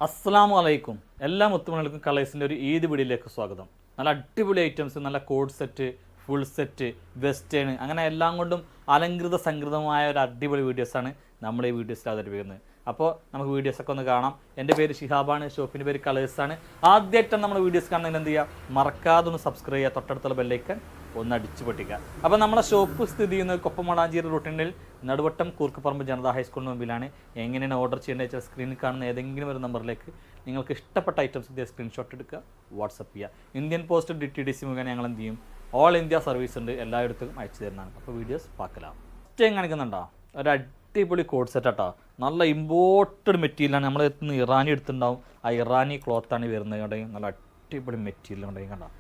അസ്സലാമു അലൈക്കും. എല്ലാ മുത്തുമണികൾക്കും കളേഴ്സിൻ്റെ ഒരു ഈദ് വീഡിയോയിലേക്ക് സ്വാഗതം. നല്ല അടിപൊളി ഐറ്റംസ്, നല്ല code set, full set, western, അങ്ങനെ എല്ലാം കൊണ്ടും അലങ്കൃത സംകൃതമായ ഒരു അടിപൊളി വീഡിയോസാണ് നമ്മൾ ഈ വീഡിയോസിൽ അവതരിപ്പിക്കുന്നത്. അപ്പോൾ നമുക്ക് വീഡിയോസൊക്കെ ഒന്ന് കാണാം. എൻ്റെ പേര് ഷിഹാബാണ്, ഷോപ്പിൻ്റെ പേര് കളേഴ്സാണ്. ആദ്യമായിട്ടാണ് നമ്മൾ വീഡിയോസ് കാണുന്നതിന് എന്ത് ചെയ്യുക, മറക്കാതെ ഒന്ന് സബ്സ്ക്രൈബ് ചെയ്യുക, തൊട്ടടുത്തുള്ള ബെല്ലൈക്കൻ ഒന്ന് അടിച്ചു പൊട്ടിക്കുക. അപ്പോൾ നമ്മുടെ ഷോപ്പ് സ്ഥിതി ചെയ്യുന്നത് കൊപ്പമളാഞ്ചേരി റൂട്ടിനിൽ നടുവട്ടം കൂർക്കപ്പറമ്പ് ജനതാ ഹൈസ്കൂളിന് മുമ്പിലാണ്. എങ്ങനെയാണ് ഓർഡർ ചെയ്യേണ്ടത് വെച്ചാൽ സ്ക്രീനിൽ കാണുന്ന ഏതെങ്കിലും ഒരു നമ്പറിലേക്ക് നിങ്ങൾക്ക് ഇഷ്ടപ്പെട്ട ഐറ്റംസ് ഇതേ സ്ക്രീൻഷോട്ട് എടുക്കുക, വാട്സപ്പ് ചെയ്യുക. ഇന്ത്യൻ പോസ്റ്റ് DTDC മുഖേന ഞങ്ങൾ എന്ത് ചെയ്യും, ഓൾ ഇന്ത്യ സർവീസ് ഉണ്ട്, എല്ലായിടത്തും അയച്ചു തരുന്നതാണ്. അപ്പോൾ വീഡിയോസ് പാക്കലാം. ഫസ്റ്റ് കാണിക്കുന്നുണ്ടോ, ഒരു അടിപൊളി കോഡ് സെറ്റ് ആട്ടോ. നല്ല ഇമ്പോർട്ടഡ് മെറ്റീരിയലാണ്. നമ്മൾ എത്തുന്ന ഇറാനി എടുത്തിട്ടുണ്ടാവും, ആ ഇറാനി ക്ലോത്താണ് വരുന്നത്. കണ്ടെങ്കിൽ നല്ല അടിപൊളി മെറ്റീരിയൽ ഉണ്ടെങ്കിൽ കണ്ടോ.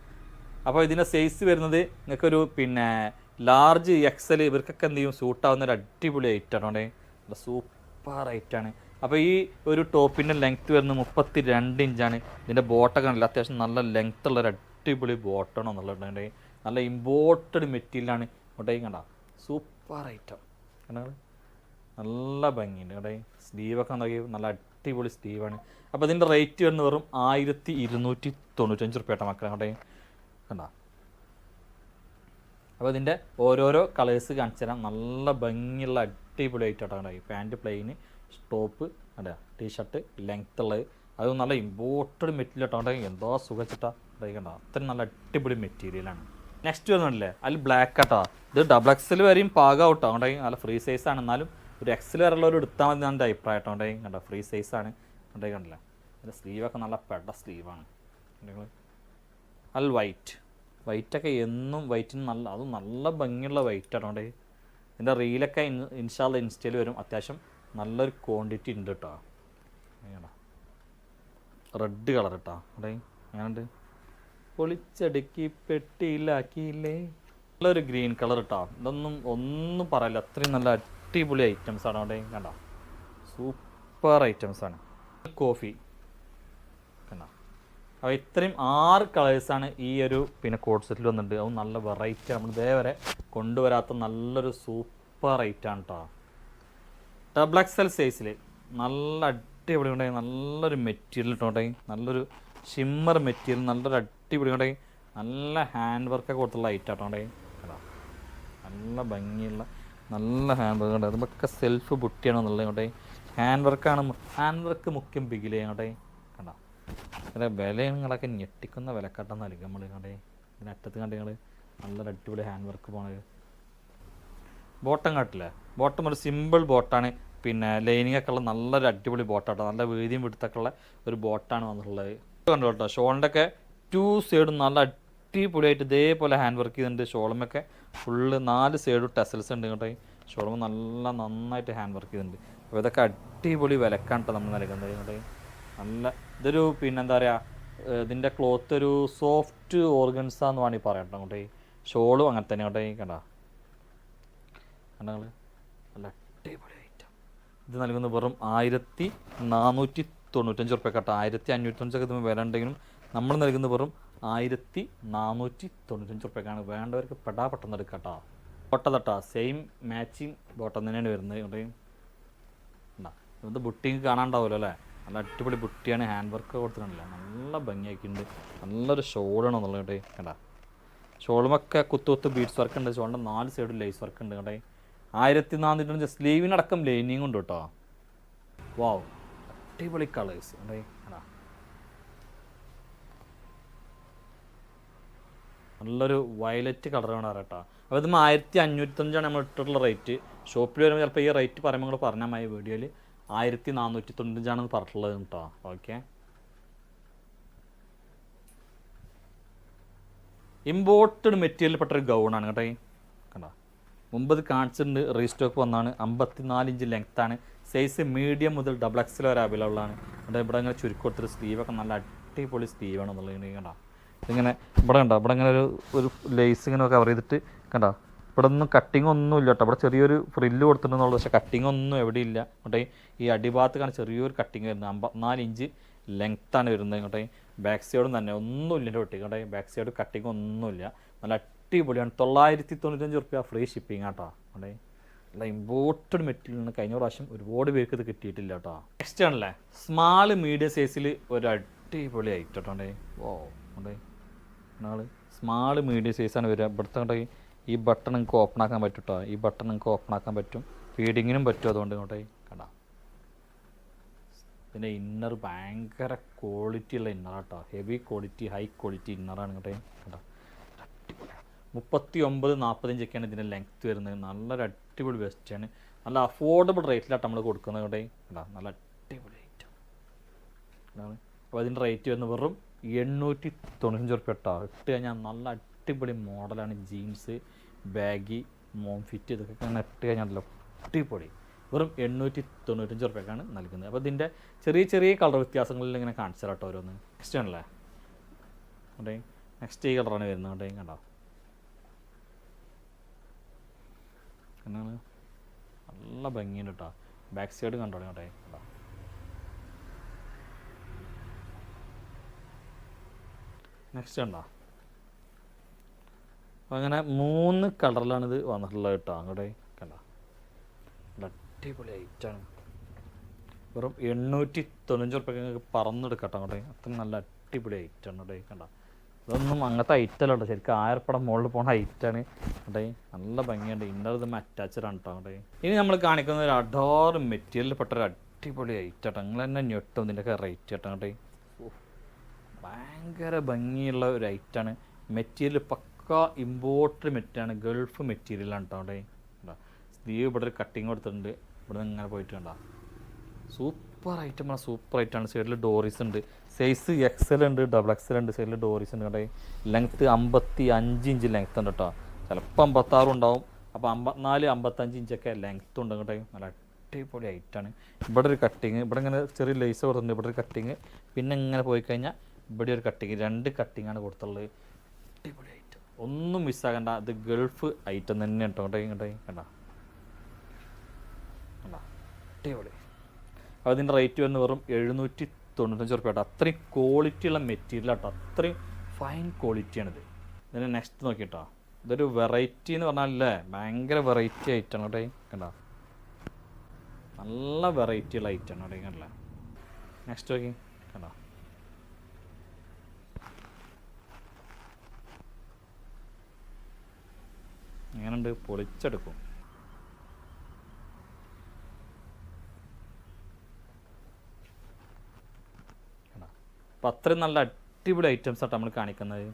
അപ്പോൾ ഇതിൻ്റെ സൈസ് വരുന്നത് നിങ്ങൾക്കൊരു ലാർജ് XL ഇവർക്കൊക്കെ എന്ത് ചെയ്യും, സൂട്ടാവുന്ന ഒരു അടിപൊളി ഐറ്റാണ്. നല്ല സൂപ്പർ ഐറ്റാണ്. അപ്പോൾ ഈ ഒരു ടോപ്പിൻ്റെ ലെങ്ത്ത് വരുന്നത് 32 ഇഞ്ചാണ്. ഇതിൻ്റെ ബോട്ടൊക്കെ ഉണ്ടല്ലോ, അത്യാവശ്യം നല്ല ലെങ്ത്ത് ഉള്ള ഒരു അടിപൊളി ബോട്ടമാണ് എന്നുള്ളത്. നല്ല ഇമ്പോർട്ടഡ് മെറ്റീരിയലാണ്. ഇങ്ങോട്ടേക്ക് കണ്ട സൂപ്പർ ഐറ്റം കണ്ട, നല്ല ഭംഗിയുണ്ട്. ഇവിടെ സ്ലീവൊക്കെ നോക്കി നല്ല അടിപൊളി സ്ലീവാണ്. അപ്പോൾ ഇതിൻ്റെ റേറ്റ് വരുന്നത് വെറും 1295 റുപ്യ മക്കളെ. അങ്ങോട്ടേ കണ്ട. അപ്പോൾ ഇതിൻ്റെ ഓരോരോ കളേഴ്സ് കാണിച്ചു തരാം. നല്ല ഭംഗിയുള്ള അടിപൊളി ആയിട്ടാണ്. പാൻറ്റ് പ്ലെയിന്, ടോപ്പ് അല്ല ടീഷർട്ട് ലെങ്ത്ത് ഉള്ളത്, അത് നല്ല ഇമ്പോർട്ടഡ് മെറ്റീരിയൽ ആട്ടോ. എന്തോ സുഖച്ചിട്ടാ കണ്ട, അത്രയും നല്ല അടിപൊളി മെറ്റീരിയലാണ്. നെക്സ്റ്റ് വരുന്നുണ്ടല്ലേ, അതിൽ ബ്ലാക്ക് ആട്ടോ. ഇത് XL വരെയും പാകാവട്ടോ. അതുകൊണ്ട് നല്ല ഫ്രീ സൈസാണ്, എന്നാലും ഒരു XL വരെയുള്ളവർ എടുത്താൽ മതി എൻ്റെ അഭിപ്രായം ആട്ടോ. കണ്ടോ ഫ്രീ സൈസാണ്. കണ്ടില്ലേ, അതിൻ്റെ സ്ലീവൊക്കെ നല്ല പെട സ്ലീവാണ്. അൽ വൈറ്റൊക്കെ എന്നും വൈറ്റിന് നല്ല, അതും നല്ല ഭംഗിയുള്ള വൈറ്റാണ്. ഇതിൻ്റെ റീലൊക്കെ ഇൻഷാല്ല ഇൻസ്റ്റയിൽ വരും. അത്യാവശ്യം നല്ലൊരു ക്വാണ്ടിറ്റി ഉണ്ട് കേട്ടോ. റെഡ് കളർ കേട്ടോ. അവിടെ ഞാനുണ്ട് പൊളിച്ചടുക്കി പെട്ടിയിലാക്കിയില്ലേ. നല്ലൊരു ഗ്രീൻ കളർ കേട്ടോ. ഒന്നും പറയില്ല, അത്രയും നല്ല അടിപൊളി ഐറ്റംസാണ്. അവിടെ കണ്ടോ, സൂപ്പർ ഐറ്റംസാണ്. കോഫി കണ്ടോ. അപ്പോൾ ഇത്രയും 6 കളേഴ്സാണ് ഈ ഒരു കോഡ് സെറ്റിൽ വന്നിട്ടുണ്ട്. അതും നല്ല വെറൈറ്റി, നമ്മൾ ഇതേവരെ കൊണ്ടുവരാത്ത നല്ലൊരു സൂപ്പർ ഐറ്റാണ് കേട്ടോ. XL സൈസിൽ നല്ല അടിപൊളി ഉണ്ടായി, നല്ലൊരു മെറ്റീരിയൽ ഇട്ടോട്ടെ, നല്ലൊരു ഷിമ്മർ മെറ്റീരിയൽ, നല്ലൊരു അടിപൊളി ഉണ്ടായി, നല്ല ഹാൻഡ് വർക്കൊക്കെ കൊടുത്തുള്ള ഐറ്റാട്ടോണ്ടേ. നല്ല ഭംഗിയുള്ള നല്ല ഹാൻഡ് വർക്ക് ഉണ്ട്. അതുമൊക്കെ സെൽഫ് ബുട്ടിയാണെന്നുള്ളത്. ഇങ്ങോട്ടെ ഹാൻഡ് വർക്ക് മുഖ്യം ബിഗിലേ. ഇങ്ങോട്ടെ കണ്ടോ, അതെ വിലങ്ങളൊക്കെ ഞെട്ടിക്കുന്ന വിലക്കാട്ടം നൽകും നമ്മൾ. ഇങ്ങോട്ടെ ഇതിന് അറ്റത്ത് കണ്ട് നിങ്ങൾ നല്ലൊരു അടിപൊളി ഹാൻഡ് വർക്ക് പോണത്. ബോട്ടം കാട്ടില്ലേ, ബോട്ടം ഒരു സിമ്പിൾ ബോട്ടാണ്. ലൈനിങ്ങൊക്കെ ഉള്ള നല്ലൊരു അടിപൊളി ബോട്ടാട്ടോ. നല്ല വീതിയും വിടുത്തൊക്കെ ഉള്ള ഒരു ബോട്ടാണ് വന്നിട്ടുള്ളത്. കണ്ടോ കേട്ടോ, ഷോളിൻ്റെ ഒക്കെ 2 സൈഡും നല്ല അടിപൊളിയായിട്ട് ഇതേപോലെ ഹാൻഡ് വർക്ക് ചെയ്തിട്ടുണ്ട്. ഷോളുമൊക്കെ ഫുള്ള് 4 സൈഡും ടെസൽസ് ഉണ്ട്. കേട്ടോ ഷോളും നന്നായിട്ട് ഹാൻഡ് വർക്ക് ചെയ്തിട്ടുണ്ട്. അപ്പോൾ ഇതൊക്കെ അടിപൊളി വിലക്കാണ് കേട്ടോ നമ്മൾ നൽകുന്നത്. കേട്ടോ നല്ല ഇതൊരു എന്താ പറയുക, ഇതിൻ്റെ ക്ലോത്ത് ഒരു സോഫ്റ്റ് ഓർഗൻസ എന്ന് വേണമെങ്കിൽ പറയാം കേട്ടോ. അങ്ങോട്ടേ ഷോളും അങ്ങനെ തന്നെ. കേട്ടോ കണ്ടാ കണ്ടങ്ങൾ നല്ല അടിപൊളി ഐറ്റം. ഇത് നൽകുന്നത് വെറും 1495 റുപ്യ കേട്ടോ. 1595 ഇത് വില ഉണ്ടെങ്കിലും നമ്മൾ നൽകുന്നത് വെറും 1495 റുപ്യക്കാണ്. വേണ്ടവർക്ക് പെട്ടെന്ന് എടുക്കാം കേട്ടോ. ബോട്ടം തട്ടാ സെയിം മാച്ചിങ് ബോട്ടം തന്നെയാണ് വരുന്നത്. ഇവിടെ ഇത് ബുട്ടിങ് കാണാണ്ടാവുമല്ലോ അല്ലേ, നല്ല അടിപൊളി ബുട്ടിയാണ്. ഹാൻഡ് വർക്ക് കൊടുത്തിട്ടുണ്ടല്ലോ, നല്ല ഭംഗിയാക്കിയിട്ടുണ്ട്. നല്ലൊരു ഷോളാണ് എന്നുള്ളത്. കേട്ടോ കണ്ടാ, ഷോളുമൊക്കെ കുത്ത് ബീഡ്സ് വർക്ക് ഉണ്ട്. ഷോളിൻ്റെ 4 സൈഡും ലേസ് വർക്ക് ഉണ്ട്. കേട്ടോ 1495 സ്ലീവിനടക്കം ലൈനിങ് ഉണ്ട് കേട്ടോ. വാവ്, അടിപൊളി കളേഴ്സ്. കേട്ടോ കണ്ടാ, നല്ലൊരു വയലറ്റ് കളറാണ് കേട്ടോ. അപ്പോൾ ഇത് 1595 നമ്മൾ ഇട്ടിട്ടുള്ള റേറ്റ്. ഷോപ്പിൽ വരുമ്പോൾ ചിലപ്പോൾ ഈ റേറ്റ് പറയുമ്പോൾ നിങ്ങൾ പറഞ്ഞാൽ മതി. വീഡിയോയിൽ 1495 പറഞ്ഞിട്ടുള്ളത് കേട്ടോ. ഓക്കെ, ഇമ്പോർട്ടഡ് മെറ്റീരിയൽ പെട്ടൊരു ഗൗണാണ് കേട്ടോ. കണ്ടോ, മുമ്പ് ഇത് കാണിച്ചിട്ടുണ്ട്, റീസ്റ്റോക്ക് വന്നാണ്. 54 ഇഞ്ച് ലെങ്ത്താണ്. സൈസ് മീഡിയം മുതൽ XL വരെ അവൈലബിൾ ആണ്. ഇവിടെ ഇങ്ങനെ ചുരുക്കി കൊടുത്തൊരു സ്ലീവൊക്കെ നല്ല അടിപൊളി സ്ലീവാണ് എന്നുള്ളത്. കണ്ടോ ഇങ്ങനെ ഇവിടെ കണ്ടോ, ഇവിടെ ഇങ്ങനെ ഒരു ലേസ് ഇങ്ങനെ കവർ ചെയ്തിട്ട് കണ്ടോ. ഇവിടെ ഒന്നും കട്ടിങ് ഒന്നും ഇല്ല കേട്ടോ. ഇവിടെ ചെറിയൊരു ഫ്രില്ല് കൊടുത്തിട്ടുണ്ടെന്നുള്ളൂ, പക്ഷേ കട്ടിങ് ഒന്നും എവിടെ ഇല്ല. കേട്ടോ ഈ അടിഭാഗത്താണ് ചെറിയൊരു കട്ടിങ് വരുന്നത്. 54 ഇഞ്ച് ലെങ്ത്താണ് വരുന്നത്. കേട്ടോ ബാക്ക് സൈഡും തന്നെ ഒന്നുമില്ല കേട്ടോ. കേട്ടോ ബാക്ക് സൈഡ് കട്ടിങ് ഒന്നുമില്ല, നല്ല അടിപൊളിയാണ്. 995 റുപ്യ ഫ്രീ ഷിപ്പിംഗ് കേട്ടോ. കേട്ടോ അല്ല ഇമ്പോർട്ടഡ് മെറ്റീരിയലാണ്. കഴിഞ്ഞ പ്രാവശ്യം ഒരുപാട് പേർക്ക് ഇത് കിട്ടിയിട്ടില്ല കേട്ടോ. നെക്സ്റ്റ് ആണല്ലേ സ്മാൾ മീഡിയം സൈസിൽ ഒരു അടിപൊളി ഐറ്റം കേട്ടോണ്ടേ. ഓ ഉണ്ടേ നാള് സ്മാൾ മീഡിയം സൈസാണ് വരിക. ഇവിടുത്തെ കണ്ടേ ഈ ബട്ടൺ നിങ്ങൾക്ക് ഓപ്പൺ ആക്കാൻ പറ്റും കേട്ടോ. ഈ ബട്ടൺ നിങ്ങൾക്ക് ഓപ്പൺ ആക്കാൻ പറ്റും, ഫീഡിങ്ങിനും പറ്റും. അതുകൊണ്ട് ഇങ്ങോട്ടേ കണ്ട. പിന്നെ ഇന്നർ ഭയങ്കര ക്വാളിറ്റി ഉള്ള ഇന്നറാണ് കേട്ടോ. ഹെവി ക്വാളിറ്റി ഹൈ ക്വാളിറ്റി ഇന്നറാണ് ഇങ്ങോട്ടേ കണ്ട. 39-45 ഇതിൻ്റെ ലെങ്ത്ത് വരുന്നത്. നല്ലൊരു അടിപൊളി വെസ്റ്റാണ്. നല്ല അഫോർഡബിൾ റേറ്റിലായിട്ട് നമ്മൾ കൊടുക്കുന്നത് ഇങ്ങോട്ടേ കണ്ട. നല്ല അടിപൊളി ഐറ്റം അതാണ്. അപ്പോൾ അതിൻ്റെ റേറ്റ് വരുന്നത് വെറും 895 റുപ്യ കേട്ടോ. ഇട്ട് കഴിഞ്ഞാൽ നല്ല അടിപൊളി മോഡലാണ്. ജീൻസ് ബാഗി മോം ഫിറ്റ് ഇതൊക്കെ ഇങ്ങനെ ഇട്ട് കഴിഞ്ഞാൽ അടിപൊളി. വെറും 895 റുപ്യക്കാണ് നൽകുന്നത്. അപ്പോൾ ഇതിൻ്റെ ചെറിയ ചെറിയ കളർ വ്യത്യാസങ്ങളിൽ ഇങ്ങനെ കാണിച്ചു തരാം കേട്ടോ ഓരോന്ന്. നെക്സ്റ്റ് ആണല്ലേ അതെ നെക്സ്റ്റ് ഈ കളറാണ് വരുന്നത് കേട്ടോ. കണ്ടോ എന്നാണ് നല്ല ഭംഗിയുണ്ട് കേട്ടോ. ബാക്ക് സൈഡ് കണ്ടോ കേട്ടോ. കണ്ടോ നെക്സ്റ്റ് ഉണ്ടോ. അപ്പോൾ അങ്ങനെ 3 കളറിലാണിത് വന്നിട്ടുള്ളത് കേട്ടോ. അങ്ങോട്ടേ കണ്ട അടിപൊളി ഐറ്റാണ്. വെറും 895 റുപ്യക്ക് നിങ്ങൾക്ക് പറന്നെടുക്കട്ടോ അങ്ങോട്ടേ. അത്ര നല്ല അടിപൊളി ഐറ്റാണ് കേട്ടോ. കണ്ട ഇതൊന്നും അങ്ങനത്തെ ഐറ്റല്ല കേട്ടോ. ശരിക്കും 1000 പടം മുകളിൽ പോകുന്ന ഐറ്റാണ് കേട്ടോ. നല്ല ഭംഗിയുണ്ട്. ഇന്നർ ഇതും അറ്റാച്ചഡാണ് കേട്ടോ അങ്ങോട്ടേ. ഇനി നമ്മൾ കാണിക്കുന്ന ഒരു അഡോർ മെറ്റീരിയലിൽ പെട്ട ഒരു അടിപൊളി ഐറ്റം കേട്ടോ. നിങ്ങൾ തന്നെ ഞെട്ടും ഇതിൻ്റെയൊക്കെ റേറ്റ് കേട്ടോ അങ്ങോട്ടേ. ഭയങ്കര ഭംഗിയുള്ള ഒരു ഐറ്റാണ്. മെറ്റീരിയൽ പക്ക ഇമ്പോർട്ടഡ് മെറ്റീരിയലാണ്. ഗൾഫ് മെറ്റീരിയലാണ് കേട്ടോ അവിടെ. സ്ലീവ് ഇവിടെ ഒരു കട്ടിങ് കൊടുത്തിട്ടുണ്ട്. ഇവിടെ നിന്ന് ഇങ്ങനെ പോയിട്ട് കണ്ടോ. സൂപ്പർ ഐറ്റമാണ്. സൂപ്പർ ഐറ്റമാണ്. സൈഡിൽ ഡോറീസ് ഉണ്ട്. സൈസ് XL ഉണ്ട്, XXL ഉണ്ട്. സൈഡിൽ ഡോറീസ് ഉണ്ട് കേട്ടോ. ലെങ്ത്ത് 55 ഇഞ്ച് ലെങ്ത്ത് ഉണ്ട് കേട്ടോ. ചിലപ്പോൾ 56 ഉണ്ടാവും. അപ്പോൾ 54-55 ഇഞ്ചൊക്കെ ലെങ്ത്ത് ഉണ്ട് കേട്ടോ. നല്ല അടിപൊളി ഐറ്റാണ്. ഇവിടെ ഒരു കട്ടിങ്, ഇവിടെ ഇങ്ങനെ ചെറിയ ലേസ് കൊടുത്തിട്ടുണ്ട്. ഇവിടെ ഒരു കട്ടിങ്, പിന്നെ ഇങ്ങനെ പോയി കഴിഞ്ഞാൽ ഇവിടെ ഒരു കട്ടിങ്, 2 കട്ടിങ്ങാണ് കൊടുത്തുള്ളത്. അടിപൊളി ഐറ്റം, ഒന്നും മിസ്സാകണ്ട. ഇത് ഗൾഫ് ഐറ്റം തന്നെ കേട്ടോ. ഇങ്ങോട്ടേ കണ്ട അടിപൊളി. അപ്പോൾ അതിൻ്റെ റേറ്റ് വന്ന് വെറും 795 റുപ്യ കേട്ടോ. അത്രയും ക്വാളിറ്റിയുള്ള മെറ്റീരിയൽ കേട്ടോ. അത്രയും ഫൈൻ ക്വാളിറ്റിയാണിത്. ഇതിന് നെക്സ്റ്റ് നോക്കിട്ടോ. ഇതൊരു വെറൈറ്റി എന്ന് പറഞ്ഞാലല്ലേ ഭയങ്കര വെറൈറ്റി ഐറ്റം കേട്ടോ. കണ്ട നല്ല വെറൈറ്റിയുള്ള ഐറ്റം കേട്ടോ. കണ്ടല്ലേ നെക്സ്റ്റ് നോക്കി കണ്ടോ. എങ്ങനെയുണ്ട്? പൊളിച്ചെടുക്കും. അപ്പം അത്രയും നല്ല അടിപൊളി ഐറ്റംസ് ആട്ടോ നമ്മൾ കാണിക്കുന്നത്.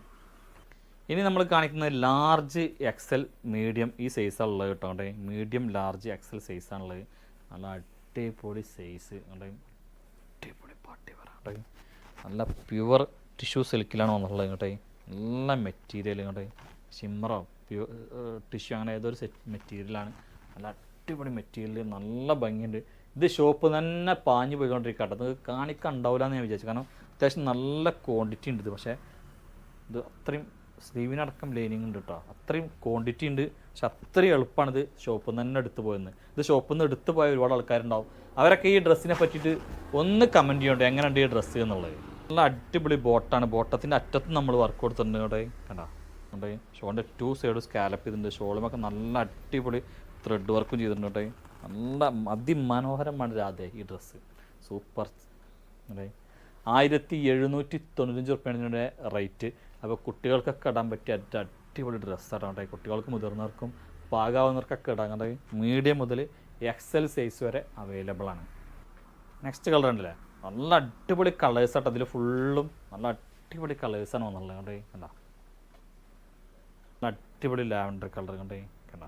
ഇനി നമ്മൾ കാണിക്കുന്നത് ലാർജ് XL മീഡിയം ഈ സൈസാണുള്ളത് കേട്ടോ. Medium large XL സൈസാണുള്ളത്. നല്ല അടിപൊളി സൈസ് അടിപൊളി പാർട്ടി വെയർ. നല്ല പ്യുവർ ടിഷ്യൂ സിൽക്കിലാണ് വന്നിട്ടുള്ളത് കേട്ടോ. നല്ല മെറ്റീരിയൽ കേട്ടോ. ഷിമ്മറോ ടിഷ്യൂ അങ്ങനെ ഏതൊരു മെറ്റീരിയലാണ്. നല്ല അടിപൊളി മെറ്റീരിയൽ, നല്ല ഭംഗിയുണ്ട്. ഇത് ഷോപ്പ് തന്നെ പാഞ്ഞു പോയിക്കൊണ്ടിരിക്കുക കേട്ടോ. അത് കാണിക്കാൻ ഉണ്ടാവില്ല എന്ന് ഞാൻ വിചാരിച്ചു. കാരണം അത്യാവശ്യം നല്ല ക്വാണ്ടിറ്റി ഉണ്ട് ഇത്. പക്ഷേ ഇത് അത്രയും സ്ലീവിനടക്കം ലൈനിങ് ഉണ്ട് കേട്ടോ. അത്രയും ക്വാണ്ടിറ്റി ഉണ്ട്. പക്ഷെ അത്രയും എളുപ്പമാണ് ഇത് ഷോപ്പിൽ നിന്ന് തന്നെ എടുത്ത് പോയെന്ന്. ഇത് ഷോപ്പിൽ നിന്ന് എടുത്ത് പോയ ഒരുപാട് ആൾക്കാരുണ്ടാവും. അവരൊക്കെ ഈ ഡ്രസ്സിനെ പറ്റിയിട്ട് ഒന്ന് കമൻറ്റ് ചെയ്യണ്ടേ എങ്ങനെയുണ്ട് ഈ ഡ്രസ്സ് എന്നുള്ളത്. നല്ല അടിപൊളി ബോട്ടാണ്. ബോട്ടത്തിൻ്റെ അറ്റത്ത് നമ്മൾ വർക്ക് കൊടുത്തിട്ടുണ്ട് ഇവിടെ കണ്ടോ. ഉണ്ട് ഷോളിൻ്റെ 2 സൈഡും സ്കാലപ്പ് ചെയ്തിട്ടുണ്ട്. ഷോളുമൊക്കെ നല്ല അടിപൊളി ത്രെഡ് വർക്കും ചെയ്തിട്ടുണ്ട്. നല്ല അതിമനോഹരമാണ് രാധേ ഈ ഡ്രസ്സ്. സൂപ്പർ അല്ലേ. 1795 റുപ്യാണ് ഇതിൻ്റെ റേറ്റ്. അപ്പോൾ കുട്ടികൾക്കൊക്കെ ഇടാൻ പറ്റിയ അടിപൊളി ഡ്രസ്സാണ്. കുട്ടികൾക്കും മുതിർന്നവർക്കും പാകാവുന്നവർക്കൊക്കെ ഇടാൻ കണ്ടത്. മീഡിയം മുതൽ XL സൈസ് വരെ അവൈലബിൾ ആണ്. നെക്സ്റ്റ് കളർ ഉണ്ടല്ലേ നല്ല അടിപൊളി കളേഴ്സാട്ടോ. അതിൽ ഫുള്ളും നല്ല അടിപൊളി കളേഴ്സാണ് വന്നുള്ളത്. കണ്ടേ കണ്ട നല്ല അടിപൊളി ലാവൻഡർ കളർ കണ്ടേ കണ്ട.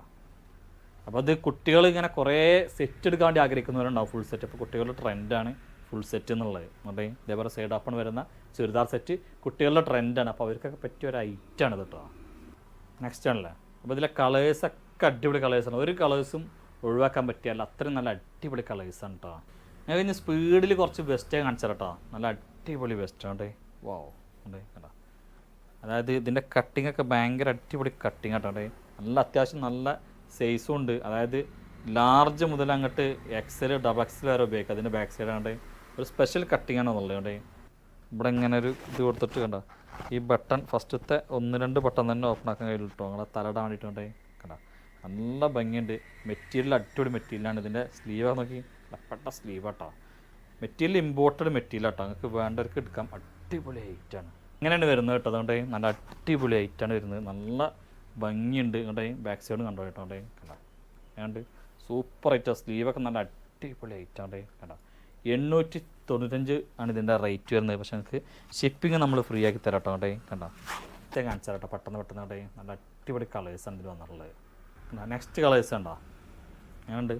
അപ്പോൾ അത് കുട്ടികൾ ഇങ്ങനെ കുറേ സെറ്റ് എടുക്കാൻ വേണ്ടി ആഗ്രഹിക്കുന്നവരുണ്ടാവും. Full set. അപ്പോൾ കുട്ടികളുടെ ട്രെൻഡാണ് ഫുൾ സെറ്റ് എന്നുള്ളത്. കണ്ടേ ഇതേപോലെ സൈഡ് ഓപ്പൺ വരുന്ന ചുരിദാർ സെറ്റ് കുട്ടികളുടെ ട്രെൻഡാണ്. അപ്പോൾ അവർക്കൊക്കെ പറ്റിയ ഒരു ഐറ്റാണ് കേട്ടോ. നെക്സ്റ്റ് ആണല്ലേ. അപ്പോൾ ഇതിലെ കളേഴ്സൊക്കെ അടിപൊളി കളേഴ്സാണ്. ഒരു കളേഴ്സും ഒഴിവാക്കാൻ പറ്റിയല്ല. അത്രയും നല്ല അടിപൊളി കളേഴ്സാണ് കേട്ടോ. ഞാൻ കഴിഞ്ഞ സ്പീഡിൽ കുറച്ച് വെസ്റ്റേ കാണിച്ചാൽ കേട്ടോ. നല്ല അടിപൊളി വെസ്റ്റാണ്. വാവ് ഉണ്ട് കേട്ടോ. അതായത് ഇതിൻ്റെ കട്ടിങ്ങൊക്കെ ഭയങ്കര അടിപൊളി കട്ടിങ് കേട്ടോ. നല്ല അത്യാവശ്യം നല്ല സൈസും ഉണ്ട്. അതായത് ലാർജ് മുതൽ അങ്ങോട്ട് XL XXL വരെ ഉപയോഗിക്കുക. അതിൻ്റെ ബാക്ക് സൈഡാണ്ട് ഒരു സ്പെഷ്യൽ കട്ടിങ്ങാണ് എന്നുള്ളത്. ഇവിടെ ഇങ്ങനെ ഒരു ഇത് കൊടുത്തിട്ട് കണ്ടോ. ഈ ബട്ടൺ ഫസ്റ്റത്തെ 1-2 ബട്ടൺ തന്നെ ഓപ്പൺ ആക്കാൻ കഴിയുള്ളൂ കേട്ടോ. നിങ്ങളെ തലയിടാൻ വേണ്ടിയിട്ടുണ്ട് കണ്ടോ. നല്ല ഭംഗിയുണ്ട്. മെറ്റീരിയൽ അടിപൊളി മെറ്റീരിയലാണ്. ഇതിൻ്റെ സ്ലീവ് നോക്കി, ഇടപ്പെട്ട സ്ലീവ് കേട്ടോ. മെറ്റീരിയൽ ഇമ്പോർട്ടഡ് മെറ്റീരിയൽ കേട്ടോ. നിങ്ങൾക്ക് വേണ്ടവർക്ക് എടുക്കാം. അടിപൊളി ഐറ്റാണ്. ഇങ്ങനെയാണ് വരുന്നത് കേട്ടോ. അതുകൊണ്ട് നല്ല അടിപൊളി ഐറ്റാണ് വരുന്നത്. നല്ല ഭംഗിയുണ്ട്. ഇങ്ങോട്ടേ ബാക്ക് സൈഡ് കണ്ടോ കേട്ടോ. അവിടെ കണ്ടോ, ഏതാണ്ട് സൂപ്പർ ഐറ്റാണ്. സ്ലീവൊക്കെ നല്ല അടിപൊളി ഐറ്റാണ് കണ്ടോ. 895 ആണ് ഇതിൻ്റെ റേറ്റ് വരുന്നത്. പക്ഷേ നിങ്ങൾക്ക് ഷിപ്പിംഗ് നമ്മൾ ഫ്രീ ആക്കി തരാം കേട്ടോ. അവിടെ കണ്ടോ, കാണിച്ചാൽ കേട്ടോ. പെട്ടെന്ന് അവിടെ നല്ല അടിപൊളി കളേഴ്സാണ് ഇതിൽ വന്നിട്ടുള്ളത്. നെക്സ്റ്റ് കളേഴ്സ് ഉണ്ടോ ഞാനുണ്ട്.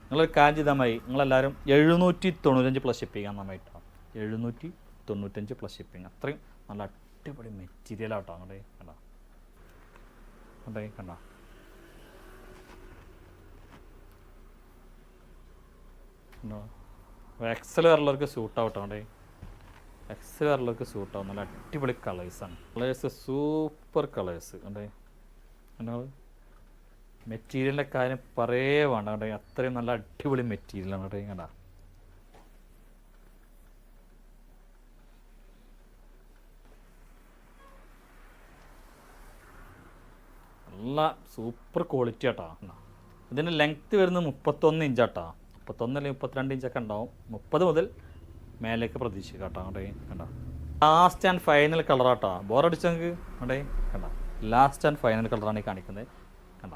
നിങ്ങളൊരു കാര്യം ചെയ്താൽ മതി. നിങ്ങളെല്ലാവരും 795 പ്ലസ് ഷിപ്പിംഗ് ആണ് നമ്മായിട്ടോ. 795 പ്ലസ് ഷിപ്പിംഗ്. അത്രയും നല്ല അടിപൊളി മെറ്റീരിയലാട്ടോ. അങ്ങോട്ടേ കണ്ടോ, അങ്ങോട്ടേ കണ്ടോ. എക്സൽ വേറുള്ളവർക്ക് സൂട്ടാവട്ടോ. അവിടെ എക്സൽ വേറുള്ളവർക്ക് സൂട്ടാവും. നല്ല അടിപൊളി കളേഴ്സാണ്. Colours super colours. അതെ കണ്ടോ. മെറ്റീരിയലിൻ്റെ കാര്യം പറയേ വേണ്ട കേട്ടോ. അത്രയും നല്ല അടിപൊളി മെറ്റീരിയലാണ് കേട്ടോ. കണ്ട നല്ല സൂപ്പർ ക്വാളിറ്റി ആട്ടോ. ഇതിൻ്റെ ലെങ്ത്ത് വരുന്നത് 31 ഇഞ്ചാട്ടോ. 31 അല്ലെങ്കിൽ 32 ഇഞ്ചൊക്കെ ഉണ്ടാവും. 30 മുതൽ മേലേക്ക് പ്രതീക്ഷിക്കാം കേട്ടോ. അവിടെ കണ്ടോ. ലാസ്റ്റ് ആൻഡ് ഫൈനൽ കളറാട്ടോ. ബോറടിച്ചെങ്കിൽ അവിടെ കണ്ട. ലാസ്റ്റ് ആൻഡ് ഫൈനൽ കളറാണ് ഈ കാണിക്കുന്നത്. കണ്ട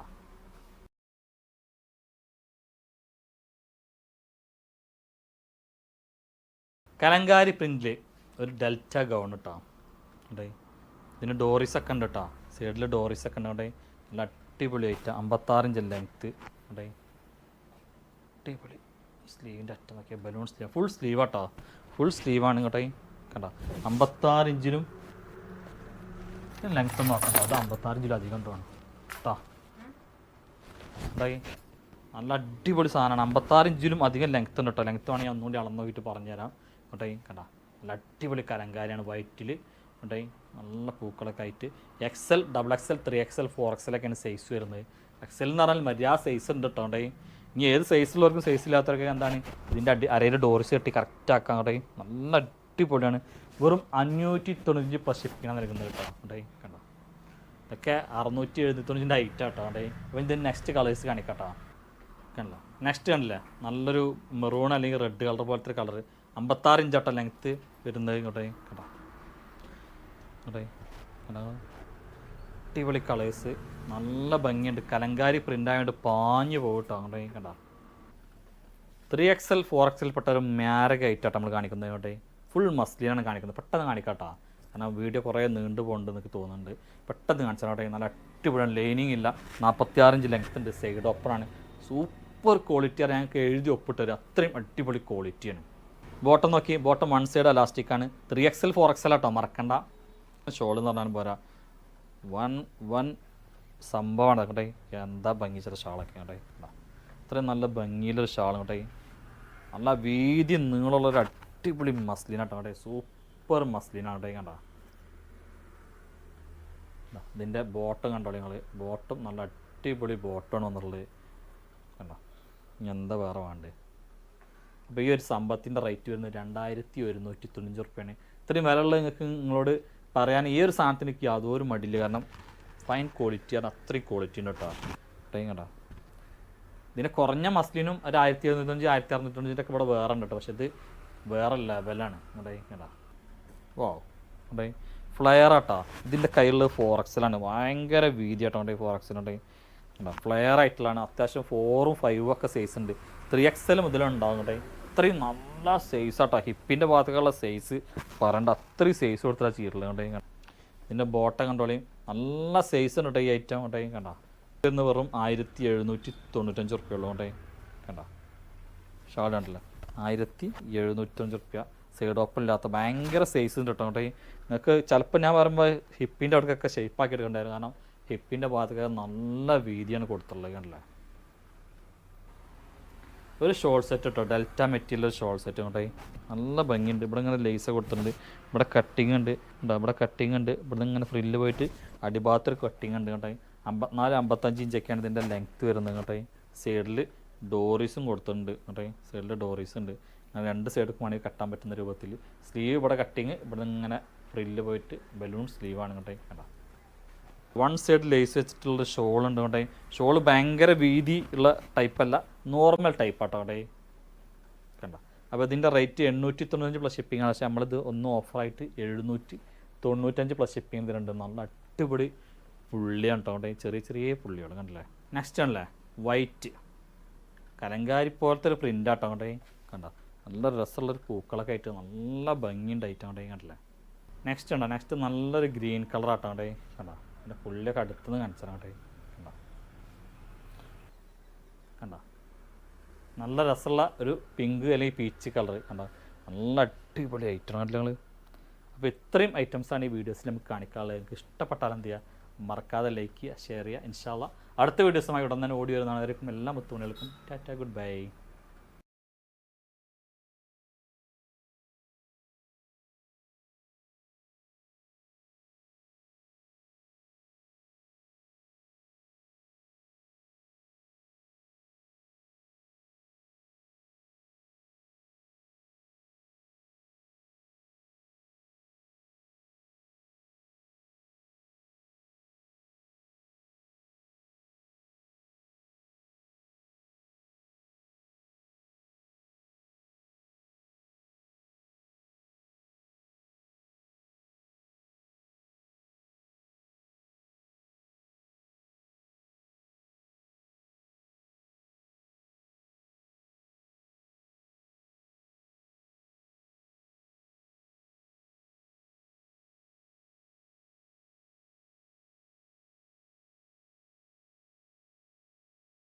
കലങ്കാരി പ്രിന്റിൽ ഒരു ഡെൽറ്റ ഗൗൺ കേട്ടോ. അവിടെ ഇതിന് ഡോറീസൊക്കെ ഉണ്ട് കേട്ടോ. സൈഡിൽ ഡോറീസൊക്കെ ഉണ്ട്. അവിടെ നല്ല അടിപൊളി ആയിട്ട് 56 ഇഞ്ച് ലെങ്ത്ത്. അവിടെ അടിപൊളി സ്ലീവിൻ്റെ അറ്റം നോക്കിയാൽ ബലൂൺ സ്ലീവ്, ഫുൾ സ്ലീവ് കേട്ടോ. ഫുൾ സ്ലീവാണ് കേട്ടോ. കണ്ടോ 56 ഇഞ്ചിലും ലെങ്ത്ത് നോക്കണ്ട. അത് 56 ഇഞ്ചിലും അധികം തോന്നും കേട്ടോ. നല്ല അടിപൊളി സാധനമാണ്. 56 ഇഞ്ചിലും അധികം ലെങ്ത്ത് ഉണ്ട് കേട്ടോ. ലെങ്ത്ത് വേണമെങ്കിൽ ഒന്നുകൂടി അളന്ന് നോക്കിയിട്ട് പറഞ്ഞുതരാം കേട്ടോ. കണ്ടോ നല്ല അടിപൊളി കലങ്കാരിയാണ്. വൈറ്റിൽ കേട്ടോ. നല്ല പൂക്കളൊക്കെ ആയിട്ട് XL, XXL, 3XL, 4XL ഒക്കെയാണ് സൈസ് വരുന്നത്. XL എന്ന് പറഞ്ഞാൽ മര്യാദ സൈസ് ഉണ്ട് കേട്ടോ. ഇനി ഏത് സൈസിലുള്ളവർക്കും സൈസില്ലാത്തവർക്കൊക്കെ എന്താണ് ഇതിൻ്റെ അരയിൽ ഡോറിസ് കെട്ടി കറക്റ്റ് ആക്കാൻ കേട്ടോ. നല്ല അടിപൊളിയാണ്. വെറും 595 പ്ലസ് ഷിപ്പിംഗാണ് നൽകുന്നത് കേട്ടോ. കണ്ടോ ഇതൊക്കെ 675 ഐറ്റം കേട്ടോ. അപ്പോൾ ഇതിന് നെക്സ്റ്റ് കളേഴ്സ് കാണിക്കാട്ടോ. കണ്ടോ നെക്സ്റ്റ് കണ്ടില്ലേ, നല്ലൊരു മെറൂൺ അല്ലെങ്കിൽ റെഡ് കളർ പോലത്തെ കളർ. 56 ഇഞ്ചാട്ടോ ലെങ്ത്ത് വരുന്നത് ഇങ്ങോട്ടേ. കണ്ടോ അടിപൊളി കളേഴ്സ്. നല്ല ഭംഗിയുണ്ട്. കലങ്കാരി പ്രിൻ്റ് ആയതുകൊണ്ട് പാഞ്ഞു പോകട്ടോ. അങ്ങോട്ടേ കണ്ടോ. 3XL, 4XL പെട്ട ഒരു മാരക ഐറ്റാട്ടോ നമ്മൾ കാണിക്കുന്നത്. ഇങ്ങോട്ടേ ഫുൾ മസ്ലിനാണ് കാണിക്കുന്നത്. പെട്ടെന്ന് കാണിക്കാട്ടോ. കാരണം വീഡിയോ കുറേ നീണ്ടു പോകുന്നുണ്ട് എനിക്ക് തോന്നുന്നുണ്ട്. പെട്ടെന്ന് കാണിച്ചാൽ കേട്ടോ. നല്ല അടിപൊളിയാണ്. ലൈനിങ് ഇല്ല. 46 ഇഞ്ച് ലെങ്ത്ത് ഉണ്ട്. സൈഡ് ഓപ്പറാണ്. സൂപ്പർ ക്വാളിറ്റിയാണ്. ഞങ്ങൾക്ക് എഴുതി ഒപ്പിട്ടത് അത്രയും അടിപൊളി ക്വാളിറ്റിയാണ്. ബോട്ടം നോക്കി, ബോട്ടം 1 സൈഡ് അലാസ്റ്റിക്കാണ്. 3XL, 4XL ആട്ടോ, മറക്കണ്ട. ഷോൾ എന്ന് പറഞ്ഞാൽ പോരാ, 1 സംഭവമാണ് കേട്ടെ. എന്താ ഭംഗി ചില ഷാളൊക്കെ കേട്ടെ. അത്രയും നല്ല ഭംഗിയിലൊരു ഷാൾ കേട്ടെ. നല്ല വീതി നീളമുള്ളൊരു അടിപൊളി മസ്ലിനാട്ടോ കേട്ടെ. സൂപ്പർ മസ്ലിനാട്ടെ. കണ്ട ഇതിൻ്റെ ബോട്ടം കണ്ടോളി നിങ്ങൾ. ബോട്ടം നല്ല അടിപൊളി ബോട്ടമാണ് വന്നിട്ടുള്ളത്. കണ്ടോ ഇനി എന്താ വേറെ വേണ്ടത്. അപ്പോൾ ഈ ഒരു സംഭവത്തിൻ്റെ റേറ്റ് വരുന്നത് 2195 റുപ്യാണ്. ഇത്രയും വിലയുള്ള നിങ്ങളോട് പറയാൻ ഈ ഒരു സാധനത്തിന് എനിക്ക് യാതൊരു മടിയില്ല. കാരണം ഫൈൻ ക്വാളിറ്റിയാണ്. അത്രയും ക്വാളിറ്റി ഉണ്ട് കേട്ടോ. കേട്ടോ ഇതിന് കുറഞ്ഞ മസ്ലിനും ഒരു 1795, 1695 ഒക്കെ ഇവിടെ വേറെ ഉണ്ട് കേട്ടോ. പക്ഷെ ഇത് വേറെ ലെവലാണ്. കേട്ടോ വോ അതെ ഫ്ലെയർ ആട്ടോ. ഇതിൻ്റെ കയ്യിലുള്ള 4XL ആണ്. ഭയങ്കര വീതി ആട്ടോ. 4XL ഉണ്ട് കേട്ടോ. ഫ്ലെയർ ആയിട്ടുള്ളതാണ്. അത്യാവശ്യം 4ഉം 5ഉം ഒക്കെ സൈസ് ഉണ്ട്. 3XL മുതലുണ്ടാവും കേട്ടോ. അത്രയും നല്ല സൈസ് ആട്ടോ. ഹിപ്പിൻ്റെ ഭാഗത്തേക്കുള്ള സൈസ് പറയണ്ട. അത്രയും സൈസ് കൊടുത്തിട്ടാണ് ചീരുള്ളത് കേട്ടോ. ഇതിൻ്റെ ബോട്ടം കണ്ടോളി. നല്ല സൈസ് ഉണ്ട് കേട്ടോ ഈ ഐറ്റം കേട്ടോ. കണ്ടോ ഇന്ന് വെറും 1795 റുപ്യുള്ളൂ കേട്ടോ. കണ്ടോ ഷാൾ ഉണ്ടല്ലോ 1795 റുപ്യ. സൈഡ് ഓപ്പൺ ഇല്ലാത്ത ഭയങ്കര സൈസ് ഉണ്ട് കേട്ടോ. നിങ്ങൾക്ക് ചിലപ്പോൾ ഞാൻ പറയുമ്പോൾ ഹിപ്പിൻ്റെ അവിടേക്കൊക്കെ ഷേപ്പാക്കി എടുക്കണ്ടായിരുന്നു. കാരണം ഹിപ്പിൻ്റെ ഭാഗത്തൊക്കെ നല്ല വീതിയാണ് കൊടുത്തുള്ളത്. കണ്ടില്ലേ ഒരു ഷോൾ സെറ്റ് കേട്ടോ. ഡെൽറ്റ മെറ്റീരിയൽ ഷോൾ സെറ്റ് കേട്ടോ. നല്ല ഭംഗിയുണ്ട്. ഇവിടെ ഇങ്ങനെ ലേസ് കൊടുത്തിട്ടുണ്ട്. ഇവിടെ കട്ടിങ് ഉണ്ട്. ഇവിടെ കട്ടിങ് ഉണ്ട്. ഇവിടെ ഇങ്ങനെ ഫ്രില്ല് പോയിട്ട് അടിഭാഗത്തൊരു കട്ടിങ് ഉണ്ട് കേട്ടോ. 54-55 ഇഞ്ചൊക്കെയാണ് ഇതിൻ്റെ ലെങ്ത്ത് വരുന്നത് കേട്ടോ. സൈഡിൽ ഡോറീസും കൊടുത്തിട്ടുണ്ട് കേട്ടോ. സൈഡിൽ ഡോറീസ് ഉണ്ട്. അങ്ങനെ 2 സൈഡിൽ വേണമെങ്കിൽ കട്ടാൻ പറ്റുന്ന രൂപത്തിൽ. സ്ലീവ് ഇവിടെ കട്ടിങ്. ഇവിടെ ഇങ്ങനെ ഫ്രില്ല് പോയിട്ട് ബലൂൺ സ്ലീവാണ് കേട്ടോ. കേട്ടോ വൺ സൈഡ് ലേസ് വെച്ചിട്ടുള്ള ഷോൾ ഉണ്ട് കൊണ്ടേ. ഷോൾ ഭയങ്കര വീതി ഉള്ള ടൈപ്പല്ല, നോർമൽ ടൈപ്പ് ആട്ടോ അവിടെ കണ്ട. അപ്പോൾ ഇതിൻ്റെ റേറ്റ് 895 പ്ലസ് ഷിപ്പിംഗ് ആണ്. പക്ഷേ നമ്മളിത് ഒന്നും ഓഫറായിട്ട് 795 പ്ലസ് ഷിപ്പിംഗ് ഇതിലുണ്ട്. നല്ല അടിപൊളി പുള്ളിയാണ് കേട്ടോ അവിടെ, ചെറിയ ചെറിയ പുള്ളികൾ കണ്ടില്ലേ. നെക്സ്റ്റ് ആണല്ലേ വൈറ്റ് കലങ്കാരി പോലത്തെ ഒരു പ്രിൻ്റ് ആട്ടോ അവിടെ കണ്ട. നല്ല രസമുള്ളൊരു പൂക്കളൊക്കെ ആയിട്ട് നല്ല ഭംഗിയുണ്ടായിട്ട് അവിടെ കണ്ടില്ലേ. നെക്സ്റ്റ് ഉണ്ടോ, നെക്സ്റ്റ് നല്ലൊരു ഗ്രീൻ കളർ ആട്ടോ അവിടെ കണ്ട. എൻ്റെ പുള്ളിയൊക്കെ അടുത്തുനിന്ന് കാണിച്ചാട്ടെ കണ്ട കണ്ട. നല്ല രസമുള്ള ഒരു പിങ്ക് അല്ലെങ്കിൽ പീച്ച് കളർ കണ്ട. നല്ല അടിപൊളി ഐറ്റം ആണല്ലോ നിങ്ങൾ. അപ്പോൾ ഇത്രയും ഐറ്റംസാണ് ഈ വീഡിയോസിൽ നമുക്ക് കാണിക്കാനുള്ളത്. എനിക്ക് ഇഷ്ടപ്പെട്ടാൽ എന്ത് ചെയ്യുക, മറക്കാതെ ലൈക്ക് ചെയ്യുക, ഷെയർ ചെയ്യുക. ഇൻഷാ അല്ലാഹ് അടുത്ത വീഡിയോസുമായി ഉടൻ തന്നെ ഓടി വരുന്നതായിരിക്കും. എല്ലാ മുത്തുമണികൾക്കും ടാറ്റ, ഗുഡ് ബൈ.